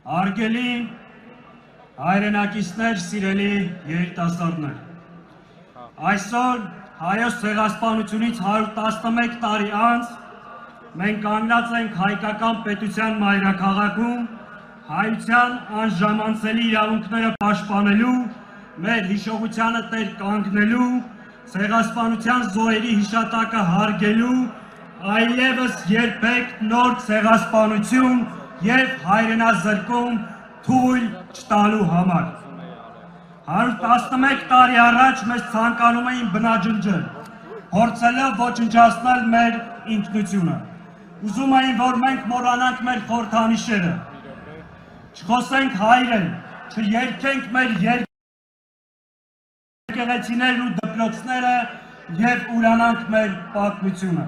Արգելի հայրենակիցներ, սիրելի երիտասարդներ, այսօր հայոց ցեղասպանությունից 111 տարի անց մենք կանգնած ենք հայկական պետության մայրաքաղաքում հայության անժամանցելի իրավունքները պաշտպանելու, մեր հիշողությանը տեր կանգնելու, ցեղասպանության զոհերի հիշատակը հարգելու, այլևս երբեք նոր ցեղասպանություն և հայրենազրկում թույլ չտալու համար։ 111 տարի առաջ մեզ ցանկանում էին բնաջնջել, փորձելով ոչնչացնել մեր ինքնությունը։ Ուզում էին, որ մենք մոռանանք մեր խորհրդանիշերը, չխոսենք հայերեն, չերգենք մեր եկեղեցիներն ու դպրոցները և ուրանանք մեր պատմությունը։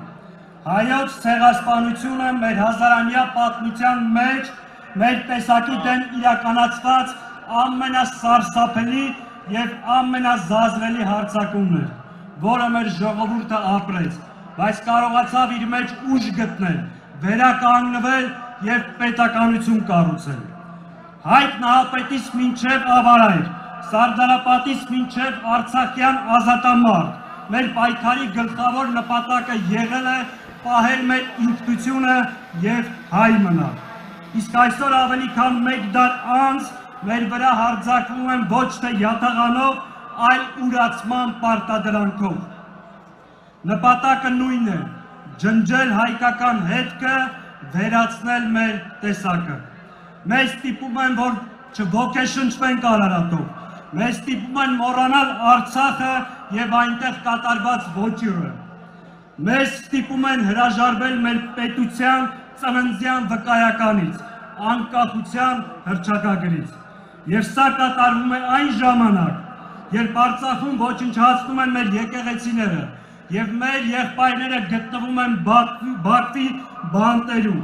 Հայոց ցեղասպանությունը մեր հազարամյա պատմության մեջ մեր տեսակի դեմ իրականացված ամենասարսափելի և ամենազազվելի հարձակումն էր, որը մեր ժողովուրդը ապրեց, բայց կարողացավ իր մեջ ուժ գտնել, վերականգնվել և պետականություն կառուցել։ Հայք Նահապետից մինչև Ավարայր, Սարդարապատից մինչև Արցախյան ազատամարտ, մեր պայքարի գլխավոր նպատակը եղել է պահել մեր ինքնությունը և հայ մնալ։ Իսկ այսօր ավելի քան մեկ դար անց մեր վրա հարձակվում են ոչ թե յաթաղանով, այլ ուրացման պարտադրանքով։ Նպատակը նույնն է՝ ջնջել հայկական հետքը, վերացնել մեր տեսակը։ Մեզ ստիպում են, որ չոգեշնչվենք Արարատով, մեզ ստիպում են մոռանալ Արցախը և այնտեղ կատարված ոճիրը։ Մեզ ստիպում են հրաժարվել մեր պետության ծննդյան վկայականից, անկախության հռչակագրից։ Եվ սա կատարվում է այն ժամանակ, երբ Արցախում ոչնչացնում են մեր եկեղեցիները և մեր եղբայրները գտնվում են Բաքվի բանտերում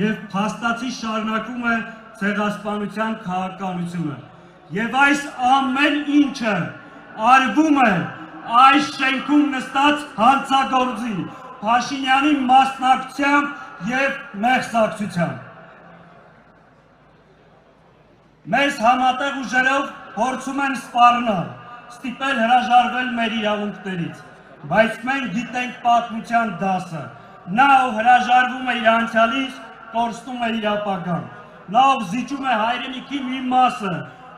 և փաստացի շարունակվում է ցեղասպանության քաղաքականությունը։ Եվ այս ամեն ինչը արվում է այս շենքում նստած հանցագործի Փաշինյանի մասնակցությամբ և մեղսակցությամբ։ Մեզ համատեղ ուժերով փորձում են սպառնալ, ստիպել հրաժարվել մեր իրավունքներից, բայց մենք գիտենք պատմության դասը։ Նա, ով հրաժարվում է իր անցյալից, կորցնում է իր ապագան։ Նա, ով զիջում է հայրենիքի մի մասը,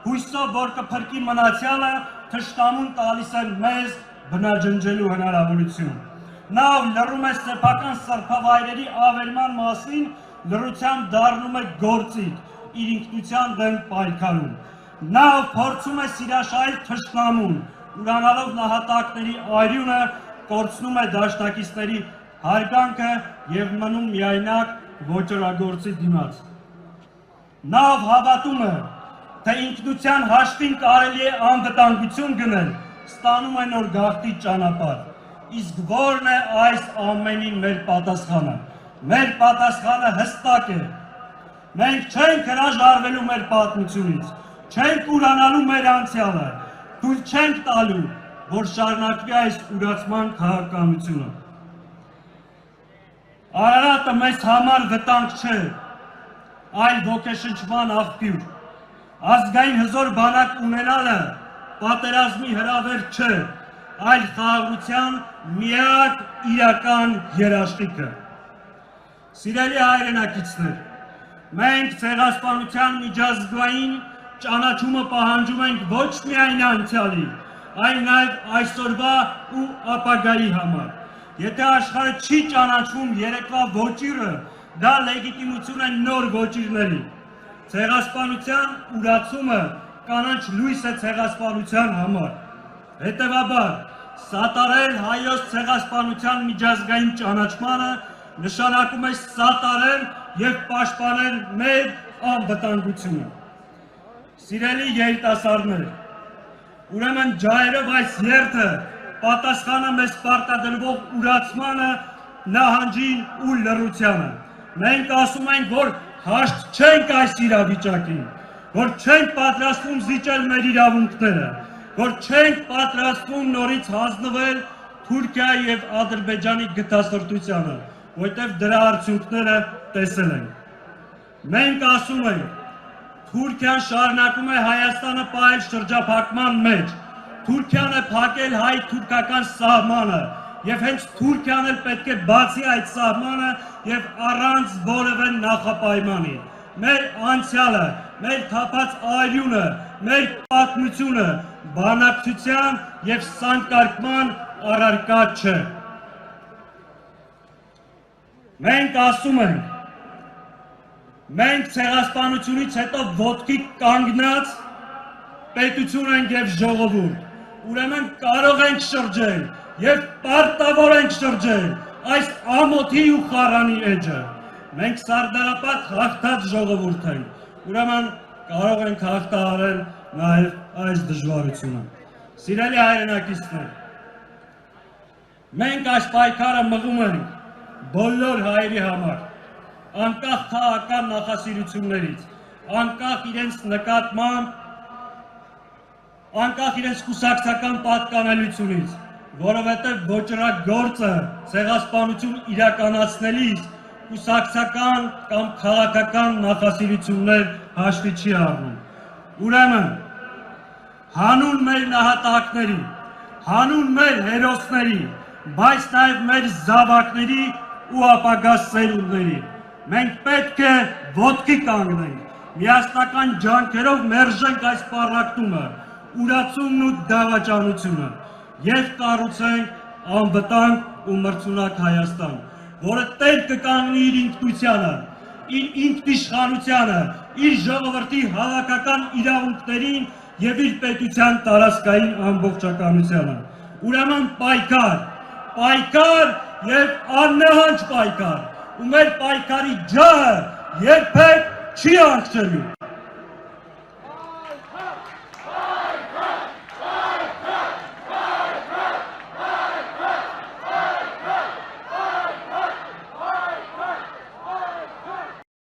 հույսով, որ կփրկի մնացյալը, թշնամուն տալիս է մեզ բնաջնջելու հնարավորություն։ Նա, ով լռում է սեփական սրբավայրերի ավերման մասին, լռությամբ դառնում է գործիք, իր ինքնության դեմ պայքարում։ Նա, ով փորձում է սիրաշահել թշնամուն, ուրանալով նահատակների արյունը, կորցնում է դաշնակիցների հարգանքը և մնում միայնակ ոճրագործի դիմաց։ Նա, ով հավատում է, թե ինքնության հաշվին կարելի է անվտանգություն գնել, ստանում է նոր գաղթի ճանապարհ։ Իսկ ո՞րն է այս ամենին մեր պատասխանը։ Մեր պատասխանը հստակ է։ Մենք չենք հրաժարվելու մեր պատմությունից, չենք ուրանալու մեր անցյալը, թույլ չենք տալու, որ շարունակվի այս ուրացման քաղաքականությունը։ Արարատը մեզ համար վտանգ չէ, այլ ոգեշնչման աղբյուր։ Ազգային հզոր բանակ ունենալը պատերազմի հրավեր չէ, այլ խաղաղության միակ իրական երաշխիքը։ Սիրելի հայրենակիցներ, մենք ցեղասպանության միջազգային ճանաչումը պահանջում ենք ոչ միայն անցյալի, այլ նաև այսօրվա ու ապագայի համար։ Եթե աշխարհը չի ճանաչվում երեկվա ոճիրը, դա լեգիտիմություն է նոր ոճիրների։ Ցեղասպանության ուրացումը կանաչ լույս է ցեղասպանության համար։ Հետևաբար, սատարել հայոց ցեղասպանության միջազգային ճանաչմանը նշանակում է սատարել և պաշտպանել մեր անվտանգությունը։ Սիրելի երիտասարդներ, ուրեմն ջահերով այս երթը պատասխանը մեզ պարտադրվող ուրացմանը, նահանջին ու լռությանը։ Մենք ասում ենք, որ հաշտ չենք այս իրավիճակին, որ չենք պատրաստվում զիջել մեր իրավունքները, որ չենք պատրաստվում նորից հանձնվել Թուրքիայի և Ադրբեջանի գտասրտությանը, որտեղ դրա արդյունքները տեսել ենք։ Մենք ասում ենք, Թուրքիան շարունակում է Հայաստանը պահել շրջափակման մեջ։ Թուրքիան է փակել հայ-թուրքական սահմանը եւ հենց Թուրքիան էլ պետք է բացի այդ սահմանը եւ առանց որևէ նախապայմանի։ Մեր անցյալը, մեր թափած արյունը, մեր պատմությունը բանակցության եւ սանկարկման առարկա չէ։ Մենք ասում ենք, մենք ցեղասպանությունից հետո ոտքի կանգնած պետություն ենք եւ ժողովուրդ, ուրեմն կարող ենք շրջել եւ պարտավոր ենք շրջել այս ամոթի ու խառանի էջը։ Մենք սարդարապատ հաղթած ժողովուրդ ենք, ուրեմն կարող ենք հաղթահարել նաեւ այս դժվարությունը։ Սիրելի հայրենակիցներ, մենք այս պայքարը մղում ենք բոլոր հայերի համար, անկախ քաղաքական նախասիրություններից, անկախ իրենց նկատմամբ, անկախ իրենց կուսակցական պատկանելությունից, որովհետև ոճրագործը ցեղասպանություն իրականացնելիս կուսակցական կամ քաղաքական նախասիրություններ հաշվի չի առնում։ Ուրեմն, հանուն մեր նահատակների, հանուն մեր հերոսների, բայց նաև մեր զավակների ու ապագա սերունդների, մենք պետք է ոտքի կանգնենք, միասնական ջանքերով մերժենք այս պառակտումը, ուրացումն ու դավաճանությունը եւ կառուցենք անվտանգ ու մրցունակ Հայաստան, որը տեր կկանգնի իր ինքնությանը, իր ինքնիշխանությանը, իր ժողովրդի հավաքական իրավունքներին եւ իր պետության տարածքային ամբողջականությանը։ Ուրեմն պայքար, պայքար եւ աննահանջ պայքար, ու մեր պայքարի ջահը երբեք չի անկչելու։